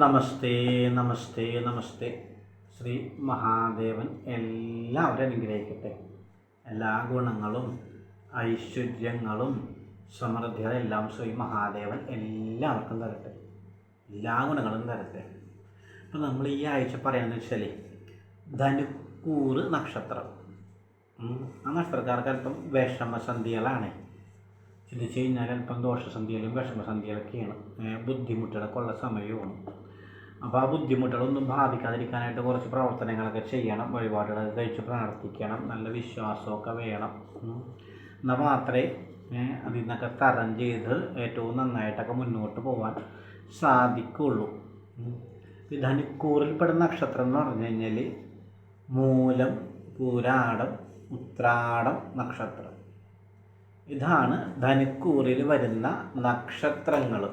നമസ്തേ നമസ്തേ നമസ്തേ. ശ്രീ മഹാദേവൻ എല്ലാവരും അനുഗ്രഹിക്കട്ടെ. എല്ലാ ഗുണങ്ങളും ഐശ്വര്യങ്ങളും സമൃദ്ധികളെല്ലാം ശ്രീ മഹാദേവൻ എല്ലാവർക്കും തരട്ടെ, എല്ലാ ഗുണങ്ങളും തരട്ടെ. അപ്പോൾ നമ്മൾ ഈ ആഴ്ച പറയാമെന്ന് വെച്ചാൽ ധനുക്കൂറ് നക്ഷത്രം. ആ നക്ഷത്രക്കാർക്ക് അല്പം വിഷമസന്ധികളാണ്. ചിന്തിച്ച് കഴിഞ്ഞാൽ അല്പം ദോഷസന്ധികളും വിഷമസന്ധികളൊക്കെയാണ്, ബുദ്ധിമുട്ടുകളൊക്കെ ഉള്ള സമയവുമാണ്. അപ്പോൾ ആ ബുദ്ധിമുട്ടുകളൊന്നും ബാധിക്കാതിരിക്കാനായിട്ട് കുറച്ച് പ്രവർത്തനങ്ങളൊക്കെ ചെയ്യണം, വഴിപാടുകളൊക്കെ കഴിച്ച് പ്രാർത്ഥിക്കണം, നല്ല വിശ്വാസമൊക്കെ വേണം. എന്നാൽ മാത്രമേ അതിൽ നിന്നൊക്കെ തരം ചെയ്ത് ഏറ്റവും നന്നായിട്ടൊക്കെ മുന്നോട്ട് പോകാൻ സാധിക്കുള്ളൂ. ഈ ധനുക്കൂറിൽപ്പെടുന്ന നക്ഷത്രം എന്ന് പറഞ്ഞു കഴിഞ്ഞാൽ മൂലം, പൂരാടം, ഉത്രാടം നക്ഷത്രം. ഇതാണ് ധനുക്കൂറിൽ വരുന്ന നക്ഷത്രങ്ങൾ.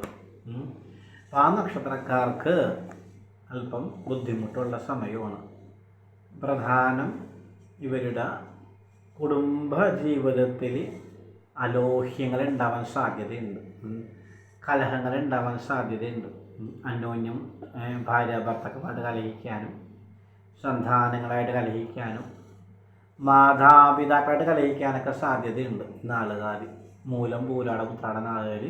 ആ നക്ഷത്രക്കാർക്ക് അല്പം ബുദ്ധിമുട്ടുള്ള സമയമാണ്. പ്രധാനം ഇവരുടെ കുടുംബ ജീവിതത്തിൽ അലോഹ്യങ്ങൾ ഉണ്ടാവാൻ സാധ്യതയുണ്ട്, കലഹങ്ങൾ ഉണ്ടാവാൻ സാധ്യതയുണ്ട്. അന്യോന്യം ഭാര്യ ഭർത്താക്കന്മായിട്ട് കലഹിക്കാനും, സന്താനങ്ങളായിട്ട് കലഹിക്കാനും, മാതാപിതാക്കളായിട്ട് കലഹിക്കാനൊക്കെ സാധ്യതയുണ്ട്. നാളുകാർ മൂലം, പൂരാട, ഉത്രാട നാളുകാർ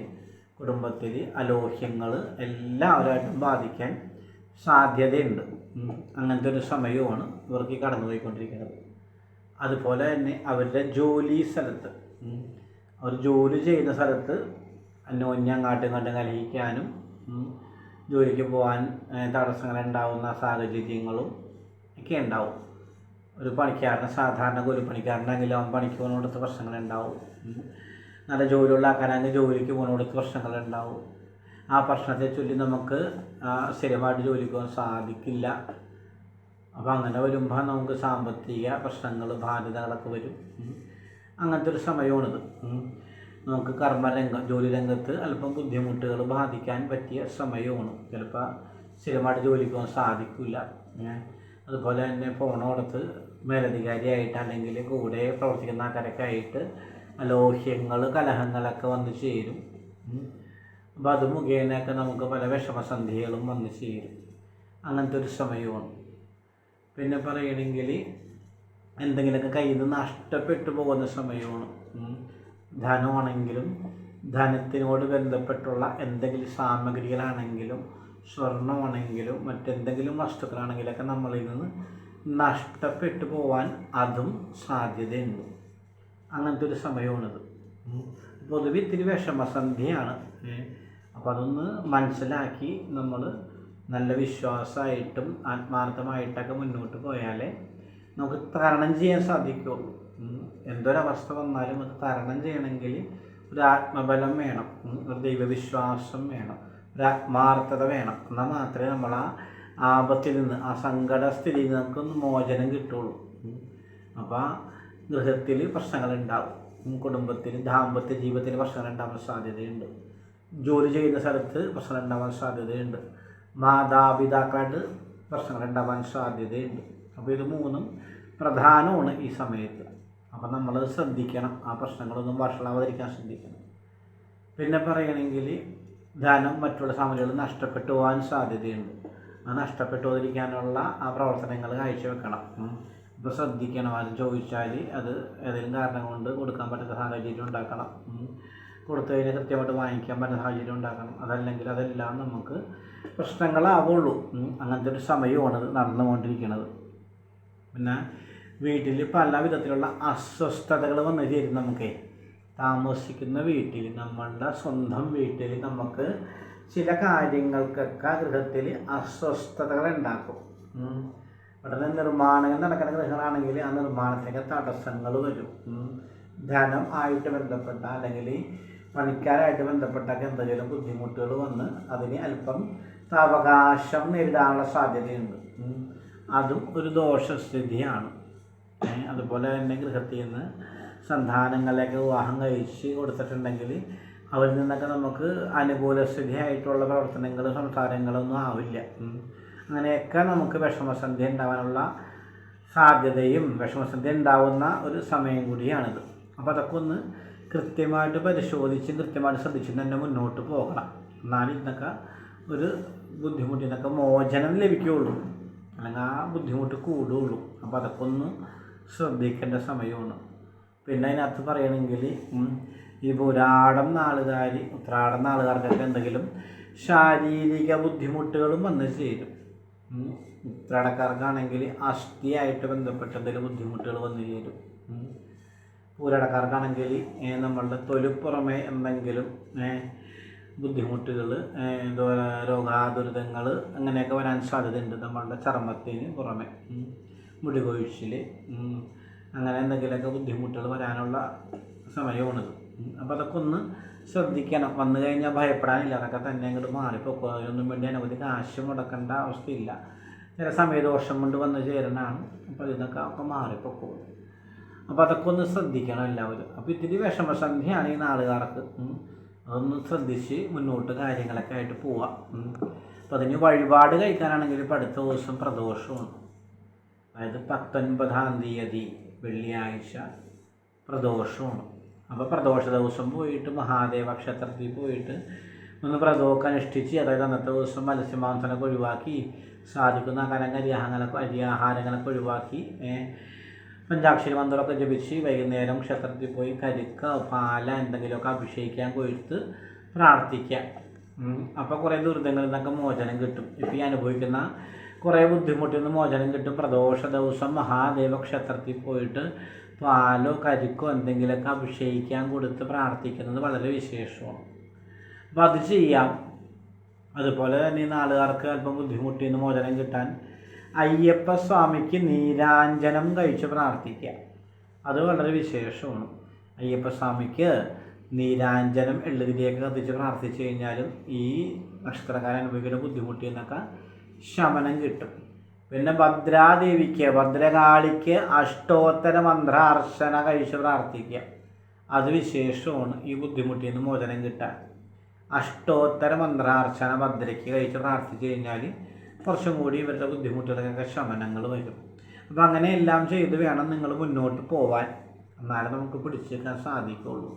കുടുംബത്തിൽ അലോഹ്യങ്ങൾ എല്ലാവരുമായിട്ടും ബാധിക്കാൻ സാധ്യതയുണ്ട്. അങ്ങനത്തെ ഒരു സമയവുമാണ് ഇവർക്ക് കടന്നു പോയിക്കൊണ്ടിരിക്കുന്നത്. അതുപോലെ തന്നെ അവരുടെ ജോലി സ്ഥലത്ത്, അവർ ജോലി ചെയ്യുന്ന സ്ഥലത്ത് അന്യോന്യം അങ്ങാട്ടും കലഹിക്കാനും ജോലിക്ക് പോകാൻ തടസ്സങ്ങൾ ഉണ്ടാകുന്ന സാഹചര്യങ്ങളും ഒക്കെ ഉണ്ടാവും. ഒരു പണിക്കാരന്, സാധാരണ കൂലിപ്പണിക്കാരനാണെങ്കിലും അവൻ പണിക്ക് പോകുന്നിടത്ത് പ്രശ്നങ്ങളുണ്ടാവും. നല്ല ജോലിയുള്ള ആക്കാനാണെങ്കിൽ ജോലിക്ക് പോകുന്നിടത്ത് പ്രശ്നങ്ങളുണ്ടാവും. ആ പ്രശ്നത്തെ ചൊല്ലി നമുക്ക് സ്ഥിരമായിട്ട് ജോലിക്ക് പോകാൻ സാധിക്കില്ല. അപ്പോൾ അങ്ങനെ വരുമ്പോൾ നമുക്ക് സാമ്പത്തിക പ്രശ്നങ്ങൾ, ബാധ്യതകളൊക്കെ വരും. അങ്ങനത്തെ ഒരു സമയമാണിത്. നമുക്ക് കർമ്മരംഗം, ജോലി രംഗത്ത് അല്പം ബുദ്ധിമുട്ടുകൾ ബാധിക്കാൻ പറ്റിയ സമയമാണ്. ചിലപ്പോൾ സ്ഥിരമായിട്ട് ജോലിക്ക് പോകാൻ സാധിക്കില്ല. അതുപോലെ തന്നെ പോണോടത്ത് മേലധികാരിയായിട്ട് അല്ലെങ്കിൽ കൂടെ പ്രവർത്തിക്കുന്ന ആൾക്കാരൊക്കെ ആയിട്ട് അലോഹ്യങ്ങൾ, കലഹങ്ങളൊക്കെ വന്നു ചേരും. അപ്പോൾ അത് മുഖേനയൊക്കെ നമുക്ക് പല വിഷമസന്ധികളും വന്നു ചേരും. അങ്ങനത്തെ ഒരു സമയമാണ്. പിന്നെ പറയണമെങ്കിൽ എന്തെങ്കിലുമൊക്കെ കയ്യിൽ നിന്ന് നഷ്ടപ്പെട്ടു പോകുന്ന സമയമാണ്. ധനമാണെങ്കിലും ധനത്തിനോട് ബന്ധപ്പെട്ടുള്ള എന്തെങ്കിലും സാമഗ്രികളാണെങ്കിലും സ്വർണ്ണമാണെങ്കിലും മറ്റെന്തെങ്കിലും വസ്തുക്കളാണെങ്കിലൊക്കെ നമ്മളിൽ നിന്ന് നഷ്ടപ്പെട്ടു പോകാൻ അതും സാധ്യതയുണ്ട്. അങ്ങനത്തെ ഒരു സമയമാണിത്. പൊതുവെ ഇത്തിരി വിഷമസന്ധിയാണ്. അപ്പോൾ അതൊന്ന് മനസ്സിലാക്കി നമ്മൾ നല്ല വിശ്വാസമായിട്ടും ആത്മാർത്ഥമായിട്ടൊക്കെ മുന്നോട്ട് പോയാലേ നമുക്ക് തരണം ചെയ്യാൻ സാധിക്കുള്ളൂ. എന്തൊരവസ്ഥ വന്നാലും അത് തരണം ചെയ്യണമെങ്കിൽ ഒരു ആത്മബലം വേണം, ഒരു ദൈവവിശ്വാസം വേണം, ഒരു ആത്മാർത്ഥത വേണം. എന്നാൽ മാത്രമേ നമ്മൾ ആ ആപത്തിൽ നിന്ന്, ആ സങ്കടസ്ഥിതിയിൽ നിന്ന് നമുക്കൊന്ന് മോചനം കിട്ടുള്ളൂ. അപ്പോൾ ഗൃഹത്തിൽ പ്രശ്നങ്ങളുണ്ടാവും, കുടുംബത്തിൽ, ദാമ്പത്യ ജീവിതത്തിൽ പ്രശ്നങ്ങളുണ്ടാവാൻ സാധ്യതയുണ്ട്, ജോലി ചെയ്യുന്ന സ്ഥലത്ത് പ്രശ്നങ്ങളുണ്ടാവാൻ സാധ്യതയുണ്ട്, മാതാപിതാക്കളായിട്ട് പ്രശ്നങ്ങളുണ്ടാവാൻ സാധ്യതയുണ്ട്. അപ്പോൾ ഇത് മൂന്നും പ്രധാനമാണ് ഈ സമയത്ത്. അപ്പോൾ നമ്മളത് ശ്രദ്ധിക്കണം, ആ പ്രശ്നങ്ങളൊന്നും വഷളാവാതിരിക്കാൻ ശ്രദ്ധിക്കണം. പിന്നെ പറയണമെങ്കിൽ ധനം, മറ്റുള്ള സാമഗ്രികൾ നഷ്ടപ്പെട്ടു പോകാൻ സാധ്യതയുണ്ട്. അത് നഷ്ടപ്പെട്ടു പോകാതിരിക്കാനുള്ള ആ പ്രവർത്തനങ്ങൾ കാഴ്ചവെക്കണം. ഇപ്പോൾ ശ്രദ്ധിക്കണം. അത് ചോദിച്ചാൽ അത് ഏതെങ്കിലും കാരണം കൊണ്ട് കൊടുക്കാൻ പറ്റുന്ന സാഹചര്യം ഉണ്ടാക്കണം. കൊടുത്തു കഴിഞ്ഞാൽ കൃത്യമായിട്ട് വാങ്ങിക്കാൻ പറ്റുന്ന സാഹചര്യം ഉണ്ടാക്കണം. അതല്ലെങ്കിൽ അതെല്ലാം നമുക്ക് പ്രശ്നങ്ങളാവുള്ളൂ. അങ്ങനത്തെ ഒരു സമയമാണ് നടന്നുകൊണ്ടിരിക്കുന്നത്. പിന്നെ വീട്ടിൽ പല വിധത്തിലുള്ള അസ്വസ്ഥതകൾ വന്നു ചേരും. നമുക്ക് താമസിക്കുന്ന വീട്ടിൽ, നമ്മളുടെ സ്വന്തം വീട്ടിൽ നമുക്ക് ചില കാര്യങ്ങൾക്കൊക്കെ ഗൃഹത്തിൽ അസ്വസ്ഥതകൾ ഉണ്ടാക്കും. ഇവിടെ നിർമ്മാണങ്ങൾ നടക്കുന്ന ഗൃഹങ്ങളാണെങ്കിൽ ആ നിർമ്മാണത്തിനൊക്കെ തടസ്സങ്ങൾ വരും. ധനം ആയിട്ട് ബന്ധപ്പെട്ട അല്ലെങ്കിൽ പണിക്കാരായിട്ട് ബന്ധപ്പെട്ടൊക്കെ എന്തെങ്കിലും ബുദ്ധിമുട്ടുകൾ വന്ന് അതിന് അല്പം സാവകാശം നേരിടാനുള്ള സാധ്യതയുണ്ട്. അതും ഒരു ദോഷസ്ഥിതിയാണ്. അതുപോലെ തന്നെ ഗൃഹത്തിൽ നിന്ന് സന്താനങ്ങളെയൊക്കെ വിവാഹം കഴിച്ച് കൊടുത്തിട്ടുണ്ടെങ്കിൽ അവരിൽ നിന്നൊക്കെ നമുക്ക് അനുകൂല സ്ഥിതിയായിട്ടുള്ള പ്രവർത്തനങ്ങളും സംസാരങ്ങളൊന്നും ആവില്ല. അങ്ങനെയൊക്കെ നമുക്ക് വിഷമസന്ധി ഉണ്ടാകാനുള്ള സാധ്യതയും വിഷമസന്ധി ഉണ്ടാവുന്ന ഒരു സമയം കൂടിയാണിത്. അപ്പോൾ അതൊക്കെ ഒന്ന് കൃത്യമായിട്ട് പരിശോധിച്ചും കൃത്യമായിട്ട് ശ്രദ്ധിച്ചും തന്നെ മുന്നോട്ട് പോകണം. എന്നാലും ഇതൊക്കെ ഒരു ബുദ്ധിമുട്ടിൽ നിന്നൊക്കെ മോചനം ലഭിക്കുകയുള്ളൂ, അല്ലെങ്കിൽ ആ ബുദ്ധിമുട്ട് കൂടുകയുള്ളൂ. അപ്പോൾ അതൊക്കെ ഒന്ന് ശ്രദ്ധിക്കേണ്ട സമയമാണ്. പിന്നെ അതിനകത്ത് പറയുകയാണെങ്കിൽ ഈ പുരാടം നാളുകാരി ഉത്രാടം നാളുകാർക്കൊക്കെ എന്തെങ്കിലും ശാരീരിക ബുദ്ധിമുട്ടുകളും വന്ന് ചേരും. ഉത്രാടക്കാർക്കാണെങ്കിൽ അസ്ഥിയായിട്ട് ബന്ധപ്പെട്ട എന്തെങ്കിലും ബുദ്ധിമുട്ടുകൾ വന്നു ചേരും. പൂരാടക്കാർക്കാണെങ്കിൽ നമ്മളുടെ തൊലിപ്പുറമെ എന്തെങ്കിലും ബുദ്ധിമുട്ടുകൾ, രോഗാതുരിതങ്ങൾ അങ്ങനെയൊക്കെ വരാൻ സാധ്യതയുണ്ട്. നമ്മളുടെ ചർമ്മത്തിന് പുറമെ മുടി കൊഴിച്ചിൽ അങ്ങനെ എന്തെങ്കിലുമൊക്കെ ബുദ്ധിമുട്ടുകൾ വരാനുള്ള സമയമാണിത്. അപ്പോൾ അതൊക്കെ ഒന്ന് ശ്രദ്ധിക്കണം. വന്നു കഴിഞ്ഞാൽ ഭയപ്പെടാനില്ല, അതൊക്കെ തന്നെ അങ്ങോട്ട് മാറിപ്പോക്കും. അതിനൊന്നും വേണ്ടി അനവധി കാശ് മുടക്കേണ്ട അവസ്ഥയില്ല. ചില സമയദോഷം കൊണ്ട് വന്ന് ചേരണതാണ്. അപ്പോൾ ഇതിനൊക്കെ ഒക്കെ മാറിപ്പോക്കും. അപ്പോൾ അതൊക്കെ ഒന്ന് ശ്രദ്ധിക്കണം എല്ലാവരും. അപ്പോൾ ഇത്തിരി വിഷമസന്ധിയാണ് ഈ നാളുകാർക്ക്. അതൊന്ന് ശ്രദ്ധിച്ച് മുന്നോട്ട് കാര്യങ്ങളൊക്കെ ആയിട്ട് പോവാം. അപ്പോൾ അതിന് വഴിപാട് കഴിക്കാനാണെങ്കിൽ ഇപ്പോൾ അടുത്ത ദിവസം പ്രദോഷമാണ്. അതായത് 19-ാം തീയതി വെള്ളിയാഴ്ച പ്രദോഷമാണ്. അപ്പോൾ പ്രദോഷ ദിവസം പോയിട്ട് മഹാദേവ ക്ഷേത്രത്തിൽ പോയിട്ട് ഒന്ന് വ്രതമൊക്കെ അനുഷ്ഠിച്ച്, അതായത് അന്നത്തെ ദിവസം മത്സ്യമാംസനൊക്കെ ഒഴിവാക്കി, സാധിക്കുന്ന അരിയാഹാരങ്ങളൊക്കെ ഒഴിവാക്കി പഞ്ചാക്ഷരി മന്ത്രമൊക്കെ ജപിച്ച് വൈകുന്നേരം ക്ഷേത്രത്തിൽ പോയി കരിക്ക പാല എന്തെങ്കിലുമൊക്കെ അഭിഷേകിക്കാൻ കൊടുത്ത് പ്രാർത്ഥിക്കാം. അപ്പോൾ കുറേ ദുരിതങ്ങളിൽ നിന്നൊക്കെ മോചനം കിട്ടും. ഇപ്പോൾ ഈ അനുഭവിക്കുന്ന കുറേ ബുദ്ധിമുട്ടിൽ നിന്ന് മോചനം കിട്ടും. പ്രദോഷ ദിവസം മഹാദേവ ക്ഷേത്രത്തിൽ പോയിട്ട് പാലോ കരിക്കോ എന്തെങ്കിലുമൊക്കെ അഭിഷേകിക്കാൻ കൊടുത്ത് പ്രാർത്ഥിക്കുന്നത് വളരെ വിശേഷമാണ്. അപ്പോൾ അത് ചെയ്യാം. അതുപോലെ തന്നെ ഈ നാളുകാർക്ക് അല്പം ബുദ്ധിമുട്ടിൽ നിന്ന് മോചനം കിട്ടാൻ അയ്യപ്പ സ്വാമിക്ക് നീരാഞ്ജനം കഴിച്ച് പ്രാർത്ഥിക്കുക. അത് വളരെ വിശേഷമാണ്. അയ്യപ്പ സ്വാമിക്ക് നീരാഞ്ജനം എള്ളുതിരിയൊക്കെ കത്തിച്ച് പ്രാർത്ഥിച്ചു കഴിഞ്ഞാലും ഈ നക്ഷത്രക്കാരൻ അനുഭവിക്കുന്ന ബുദ്ധിമുട്ടിൽ നിന്നൊക്കെ ശമനം കിട്ടും. പിന്നെ ഭദ്രകാളിക്ക് അഷ്ടോത്തര മന്ത്രാർച്ചന കഴിച്ച് പ്രാർത്ഥിക്കുക. അത് വിശേഷമാണ് ഈ ബുദ്ധിമുട്ടിൽ നിന്ന് മോചനം കിട്ടാൻ. അഷ്ടോത്തര മന്ത്രാർച്ചന ഭദ്രയ്ക്ക് കഴിച്ച് പ്രാർത്ഥിച്ചു കഴിഞ്ഞാൽ കുറച്ചും കൂടി ഇവരുടെ ബുദ്ധിമുട്ടുകളൊക്കെ ശമനങ്ങൾ വരും. അപ്പോൾ അങ്ങനെ എല്ലാം ചെയ്ത് വേണം നിങ്ങൾ മുന്നോട്ട് പോവാൻ. എന്നാലും നമുക്ക് പിടിച്ചു നിൽക്കാൻ സാധിക്കുള്ളൂ.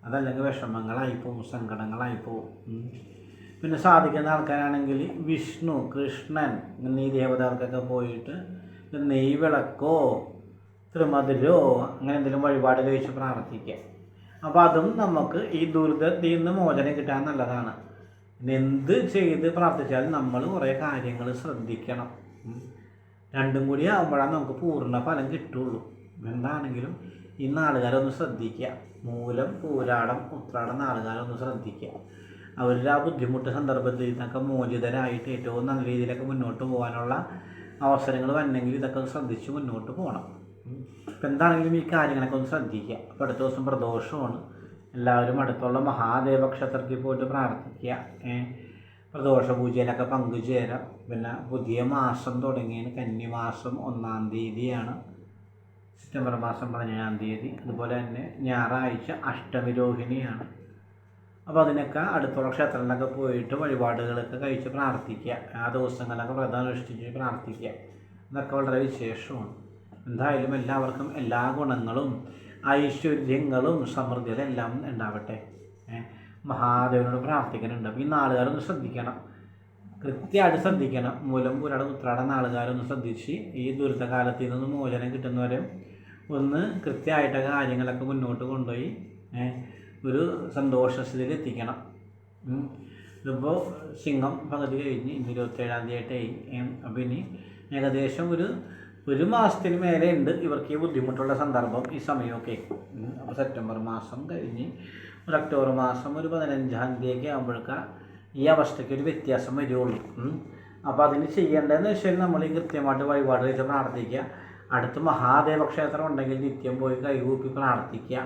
അതല്ലെങ്കിൽ വിഷമങ്ങളായിപ്പോവും, സങ്കടങ്ങളായിപ്പോവും. പിന്നെ സാധിക്കുന്ന ആൾക്കാരാണെങ്കിൽ വിഷ്ണു, കൃഷ്ണൻ എന്നീ ദേവതകൾക്കൊക്കെ പോയിട്ട് നെയ് വിളക്കോ ത്രിമധുരോ അങ്ങനെ എന്തെങ്കിലും വഴിപാട് കഴിച്ച് പ്രാർത്ഥിക്കുക. അപ്പോൾ അതും നമുക്ക് ഈ ദുരിതത്തിൽ നിന്ന് മോചനം കിട്ടാൻ നല്ലതാണ്. എന്ത് ചെയ്ത് പ്രാർത്ഥിച്ചാലും നമ്മൾ കുറേ കാര്യങ്ങൾ ശ്രദ്ധിക്കണം. രണ്ടും കൂടി ആകുമ്പോഴാണ് നമുക്ക് പൂർണ്ണ ഫലം കിട്ടുള്ളൂ. എന്താണെങ്കിലും ഈ നാളുകാരൊന്ന് ശ്രദ്ധിക്കുക. മൂലം, പൂരാടം, ഉത്രാടം നാളുകാരൊന്ന് ശ്രദ്ധിക്കുക. അവരുടെ ആ ബുദ്ധിമുട്ട് സന്ദർഭത്തിൽ നിന്നൊക്കെ മോചിതരായിട്ട് ഏറ്റവും നല്ല രീതിയിലൊക്കെ മുന്നോട്ട് പോകാനുള്ള അവസരങ്ങൾ വരണമെങ്കിൽ ഇതൊക്കെ ശ്രദ്ധിച്ച് മുന്നോട്ട് പോകണം. ഇപ്പം എന്താണെങ്കിലും ഈ കാര്യങ്ങളൊക്കെ ഒന്ന് ശ്രദ്ധിക്കുക. അപ്പോൾ അടുത്ത ദിവസം പ്രദോഷമാണ്. എല്ലാവരും അടുത്തുള്ള മഹാദേവ ക്ഷേത്രത്തിൽ പോയിട്ട് പ്രാർത്ഥിക്കുക. പ്രദോഷ പൂജയിലൊക്കെ പങ്കുചേരാം. പിന്നെ പുതിയ മാസം തുടങ്ങിയാണ്. കന്നിമാസം 1-ാം തീയതിയാണ്, സെപ്റ്റംബർ മാസം 17-ാം തീയതി. അതുപോലെ തന്നെ ഞായറാഴ്ച അഷ്ടമി രോഹിണിയാണ്. അപ്പോൾ അതിനൊക്കെ അടുത്തുള്ള ക്ഷേത്രങ്ങളിലൊക്കെ പോയിട്ട് വഴിപാടുകളൊക്കെ കഴിച്ച് പ്രാർത്ഥിക്കുക. ആ ദിവസങ്ങളിലൊക്കെ വ്രതം അനുഷ്ഠിച്ച് പ്രാർത്ഥിക്കുക. ഇതൊക്കെ വളരെ വിശേഷമാണ്. എന്തായാലും എല്ലാവർക്കും എല്ലാ ഗുണങ്ങളും ഐശ്വര്യങ്ങളും സമൃദ്ധികളും എല്ലാം ഉണ്ടാവട്ടെ. മഹാദേവനോട് പ്രാർത്ഥിക്കുന്നുണ്ട്. അപ്പോൾ ഈ നാളുകാരൊന്ന് ശ്രദ്ധിക്കണം, കൃത്യമായിട്ട് ശ്രദ്ധിക്കണം. മൂലം, പൂരാടം, ഉത്രാടം നാളുകാരൊന്ന് ശ്രദ്ധിച്ച് ഈ ദുരിതകാലത്തിൽ നിന്ന് മോചനം കിട്ടുന്നവരെ ഒന്ന് കൃത്യമായിട്ട് കാര്യങ്ങളൊക്കെ മുന്നോട്ട് കൊണ്ടുപോയി ഒരു സന്തോഷസ്ഥിതിയിൽ എത്തിക്കണം. ഇതിപ്പോൾ ചിങ്ങം പകുതി കഴിഞ്ഞ് ഇന്ന് 27-ാം തീയതിയായിട്ടായി. അപ്പോൾ ഇനി ഏകദേശം ഒരു മാസത്തിന് മേലെ ഉണ്ട് ഇവർക്ക് ഈ ബുദ്ധിമുട്ടുള്ള സന്ദർഭം, ഈ സമയമൊക്കെ. അപ്പോൾ സെപ്റ്റംബർ മാസം കഴിഞ്ഞ് ഒരു ഒക്ടോബർ മാസം ഒരു 15-ാം തീയതിയൊക്കെ ആകുമ്പോഴേക്കാണ് ഈ അവസ്ഥയ്ക്ക് ഒരു വ്യത്യാസം വരികയുള്ളൂ. അപ്പോൾ അതിന് ചെയ്യേണ്ടതെന്ന് വെച്ചാൽ നമ്മൾ ഈ കൃത്യമായിട്ട് വഴിപാട് കഴിച്ച് പ്രാർത്ഥിക്കുക. അടുത്ത് മഹാദേവ ക്ഷേത്രം ഉണ്ടെങ്കിൽ നിത്യം പോയി കൈകൂപ്പി പ്രാർത്ഥിക്കുക.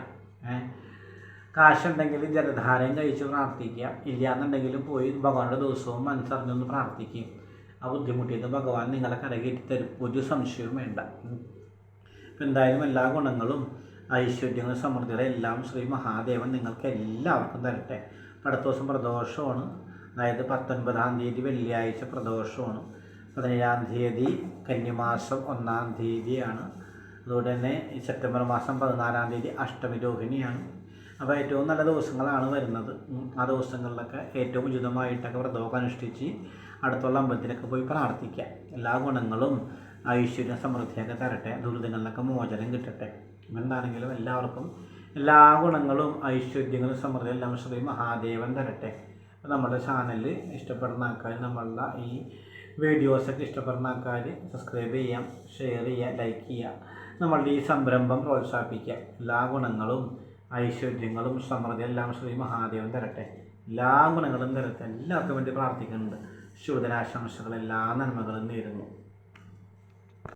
കാശുണ്ടെങ്കിൽ ജലധാരയും കഴിച്ച് പ്രാർത്ഥിക്കുക. ഇല്ലയെന്നുണ്ടെങ്കിലും പോയി ഭഗവാനുടെ ദിവസവും മനസ്സറിഞ്ഞൊന്ന് പ്രാർത്ഥിക്കും. ആ ബുദ്ധിമുട്ടിയത് ഭഗവാൻ നിങ്ങളെ കരകയറ്റി തരും, ഒരു സംശയവും വേണ്ട. ഇപ്പം എന്തായാലും എല്ലാ ഗുണങ്ങളും ഐശ്വര്യങ്ങളും സമൃദ്ധികളും എല്ലാം ശ്രീ മഹാദേവൻ നിങ്ങൾക്ക് എല്ലാവർക്കും തരട്ടെ. അടുത്ത ദിവസം പ്രദോഷമാണ്. അതായത് 19-ാം തീയതി വെള്ളിയാഴ്ച പ്രദോഷമാണ്. 17-ാം തീയതി കന്നിമാസം 1-ാം തീയതിയാണ്. അതുകൊണ്ട് തന്നെ ഈ സെപ്റ്റംബർ മാസം 14-ാം തീയതി അഷ്ടമി രോഹിണിയാണ്. അപ്പോൾ ഏറ്റവും നല്ല ദിവസങ്ങളാണ് വരുന്നത്. ആ ദിവസങ്ങളിലൊക്കെ ഏറ്റവും ഉചിതമായിട്ടൊക്കെ വ്രതമൊക്കെ അനുഷ്ഠിച്ച് അടുത്തുള്ള അമ്പലത്തിലൊക്കെ പോയി പ്രാർത്ഥിക്കുക. എല്ലാ ഗുണങ്ങളും ഐശ്വര്യ സമൃദ്ധിയൊക്കെ തരട്ടെ, ദുരിതങ്ങളിലൊക്കെ മോചനം കിട്ടട്ടെ. എന്താണെങ്കിലും എല്ലാവർക്കും എല്ലാ ഗുണങ്ങളും ഐശ്വര്യങ്ങളും സമൃദ്ധിയും എല്ലാം ശ്രീ മഹാദേവൻ തരട്ടെ. അപ്പോൾ നമ്മുടെ ചാനൽ ഇഷ്ടപ്പെടുന്ന ആൾക്കാർ, നമ്മളുടെ ഈ വീഡിയോസൊക്കെ ഇഷ്ടപ്പെടുന്ന ആൾക്കാർ സബ്സ്ക്രൈബ് ചെയ്യാം, ഷെയർ ചെയ്യുക, ലൈക്ക് ചെയ്യുക. നമ്മളുടെ ഈ സംരംഭം പ്രോത്സാഹിപ്പിക്കുക. എല്ലാ ഗുണങ്ങളും ഐശ്വര്യങ്ങളും സമൃദ്ധി എല്ലാം ശ്രീ മഹാദേവൻ തരട്ടെ. എല്ലാ ഗുണങ്ങളും തരട്ടെ. എല്ലാവർക്കും വേണ്ടി പ്രാർത്ഥിക്കുന്നുണ്ട്. ശുഭദിനാശംസകൾ, എല്ലാ നന്മകളും നേരുന്നു.